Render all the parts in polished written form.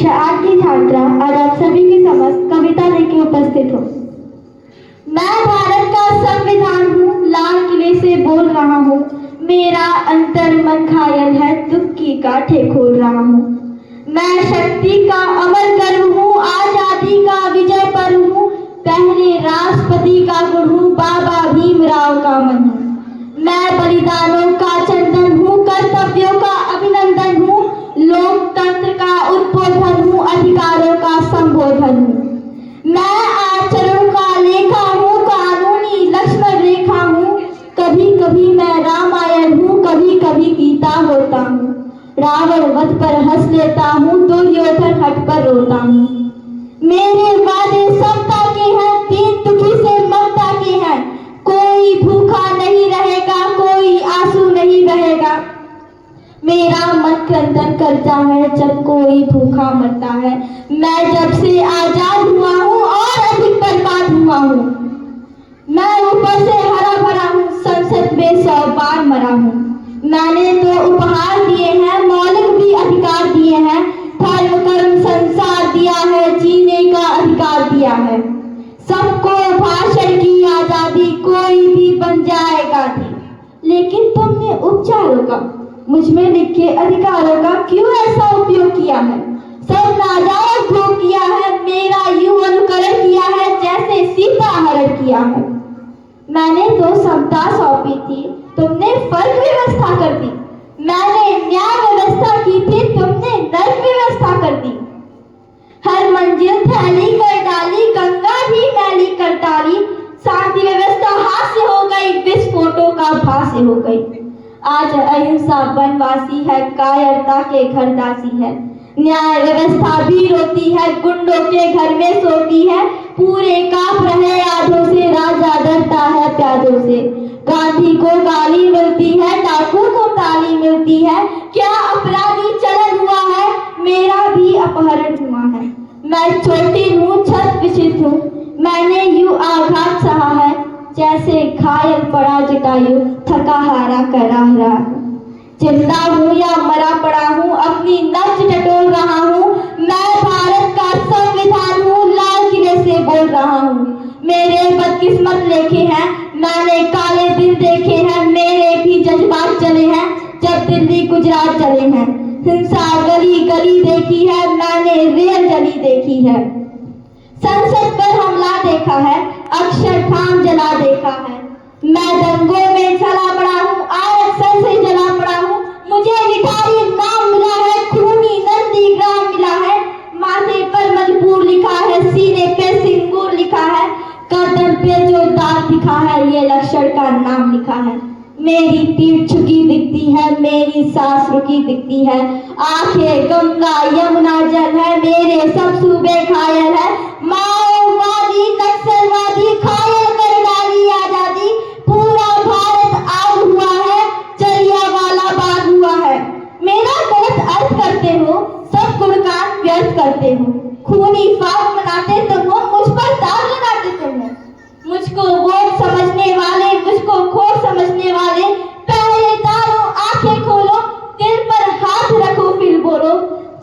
कक्षा 8 की छात्रा आज आप सभी के समक्ष कविता लेके उपस्थित हूँ। मैं भारत का संविधान हूँ, लाल किले से बोल रहा हूँ। मेरा अंतर मन घायल है, दुख की कांटें खोल रहा हूँ। मैं शक्ति का अमर गर्व हूँ, आजादी का विजय पर्व हूँ। पहले राष्ट्रपति का गुण हूँ, बाबा भीमराव का मन हूँ। मैं बलिदानों का चंदन हूँ, कर्तव्यों का अभिनंदन हूँ। लोकतंत्र का उद्बोधन हूँ, अधिकारों का संबोधन हूँ। मैं आचरण का लेखा हूँ, कानूनी लक्ष्मण रेखा हूँ। कभी कभी मैं रामायण हूँ, कभी कभी गीता होता हूँ। रावण वध पर हंस लेता हूँ, दुर्योधन हट पर रोता हूँ। मेरे वादे समता के हैं, दीन दुखी से ममता के हैं। कोई भूखा नहीं रहेगा, कोई आंसू नहीं बहेगा। मेरा मन क्रंदन करता है जब कोई भूखा मरता है। मैं जब से आजाद हुआ हूँ और अधिक बर्बाद हुआ हूँ। मैं ऊपर से हरा भरा हूँ, संसद में 100 बार मरा हूँ। मैंने तो उपहार दिए हैं, मौलिक भी अधिकार दिए हैं। धर्म कर्म संसार दिया है, जीने का अधिकार दिया है। सबको भाषण की आजादी, कोई भी बन जाएगा दी। लेकिन तुमने उपचारों का, मुझ में लिखे अधिकारों का क्यों ऐसा उपयोग किया है? सब नाजायज भोग किया है, मेरा यूं अनुकरण किया है जैसे सीता हरण किया है। मैंने तो समता सौंपी थी, तुमने फर्क व्यवस्था कर दी। मैंने न्याय व्यवस्था की थी, तुमने नर्क व्यवस्था कर दी। हर मंजिल थैली कर डाली, गंगा भी मैली कर डाली। शांति व्यवस्था हास्य हो गई, विस्फोटों का भाष्य हो गई। आज अहिंसा वनवासी है, कायरता के घर दासी है। न्याय व्यवस्था भी रोती है, गुंडों के घर में सोती है। पूरे कांप रहे आधों से, राजा डरता है प्यादों से। गांधी को गाली मिलती है, डाकू को ताली मिलती है। क्या अपराधी चलन हुआ है? मेरा भी अपहरण हुआ है। मैं छोटी हूँ, छत विचित हूँ। मैंने यूं आघात सहा है जैसे घायल पड़ा जटायु, थका हारा कराह रहा हूँ। जिंदा हूँ या मरा पड़ा हूँ, अपनी नब्ज टटोल रहा हूँ। मैं भारत का संविधान हूँ, लाल किले से बोल रहा हूँ। मेरे बदकिस्मत लेखे हैं, मैंने काले दिन देखे हैं। मेरे भी जज्बात चले हैं जब दिल्ली गुजरात चले हैं। हिंसा गली गली देखी है, मैंने रेल गली देखी है। संसद पर हमला देखा है, अक्षरधाम जला देखा है। मैं दंगों में जला पड़ा हूँ, आरक्षण से जला पड़ा हूँ। मुझे निठारी नाम मिला है, खूनी नंदी ग्राम मिला है। माथे पर मजबूर लिखा है, सीने पे सिंदूर लिखा है। गर्दन पे जो दाग दिखा है, ये लक्षण का नाम लिखा है। मेरी पीठ झुकी दिखती है, मेरी सांस रुकी दिखती है। आंखें गंगा यमुना जल है, मेरे सब सूबे घायल है। माओवादी नक्सलवादी घायल कर डाली आजादी। पूरा भारत आग हुआ है, जलियांवाला बाग हुआ है। मेरा गलत अर्थ करते हो, सब गुणगान व्यर्थ करते हो। खूनी फाग मनाते तुम हो, मुझ पर दाग लगाते तुम हो। मुझको वोट समझने वाले, मुझको खोट समझने वाले, पहरेदारों आंखें खोलो, दिल पर हाथ रखो फिर बोलो।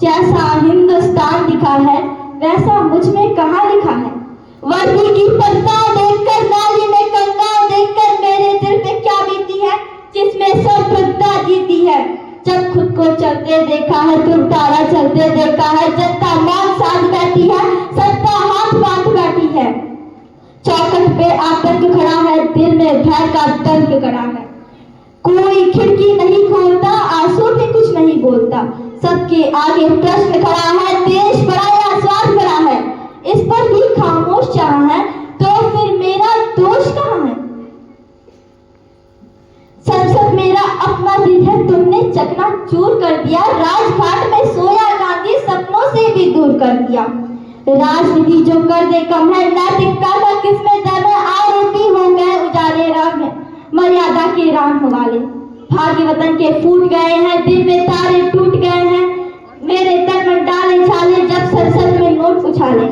जैसा हिंदुस्तान दिखा है, वैसा मुझ में कहाँ लिखा है? वर्दी की पत्ता देखकर, नाली में कंगाल देखकर मेरे दिल पे क्या बीती है, जिसमें सब वृद्धा जीती है। जब खुद को चलते देखा है, तुम तारा चलते देखा है। जनता मौन साथ बैठी है, सत्ता हाथ बांध बैठी है। चौखट पे आतंक खड़ा है, दिल में भय का डंक खड़ा है। कोई खिड़की नहीं खोलता, आंसू भी कुछ नहीं बोलता। सबके आगे प्रश्न खड़ा है, देश बड़ा या स्वार्थ बड़ा है? इस पर भी खामोश चाहा है, तो फिर मेरा दोष कहाँ है? संसद मेरा अपना दिल है, तुमने चकनाचूर कर दिया। राजघाट में सोया गांधी सपनों से भी दूर कर दिया। राजनीति जो कर दे कम है, नैतिकता का किसमें दम है? आरोपी हो गए उजाले राम है, मर्यादा के राम वाले। भाग्य वतन के फूट गए हैं, दिल में तारे टूट गए हैं। मेरे तन में डाले छाले जब संसद में नोट उछाले।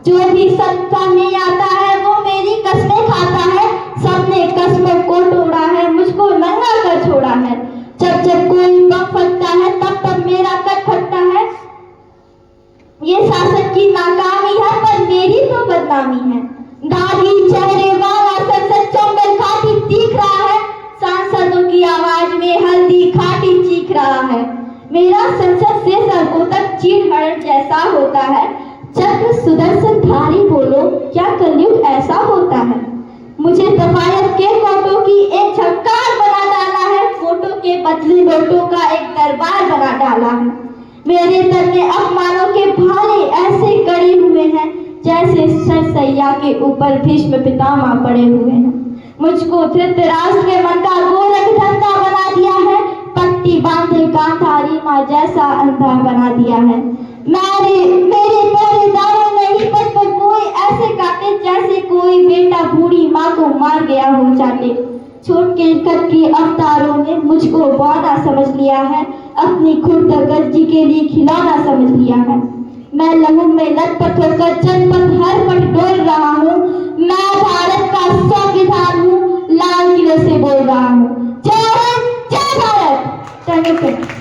जो भी सत्ता में आता है वो मेरी कस्में खाता है। सबने कस्मों को तोड़ा है, मुझको नंगा कर छोड़ा है। जब जब कोई बम फटता है, तब तब मेरा कट फटता है। ये शासक की नाकामी है पर मेरी तो बदनामी है। दाढ़ी चेहरे वाला संसद चंबल खाटी दिख रहा है, सांसदों की आवाज में हल्दी खाटी चीख रहा है। मेरा संसद से सड़कों तक चीड़ जैसा होता है। चक्र सुदर्शन धारी बोलो, क्या कलयुग ऐसा होता है। मुझे तफायत के कोटों की एक झक्कार बना डाला है, कोटों के बदले नोटों का एक दरबार बना डाला है। मेरे तन में अपमानों के भाले ऐसे गड़े हुए हैं जैसे सरसैया के ऊपर भीष्म पितामह पड़े हुए हैं। मुझको धृतराष्ट्र के मन का गोरख धंधा बना दिया है, पट्टी बांधे गांधारी माँ जैसा अंधा बना दिया है। मेरे पहरेदारों ने ही बचपन कोई ऐसे काटे जैसे कोई बेटा बूढ़ी माँ को मार गया हो चाटे। छोट के कद के अवतारों ने मुझको बौना समझ लिया है, अपनी खुर्दगर्जी के लिए खिलौना समझ लिया है। मैं लहू में लटपट होकर जनपद हर पट डोल रहा हूँ। मैं भारत का संविधान हूँ, लाल किले से बोल रहा हूँ। जय हिंद, जय भारत।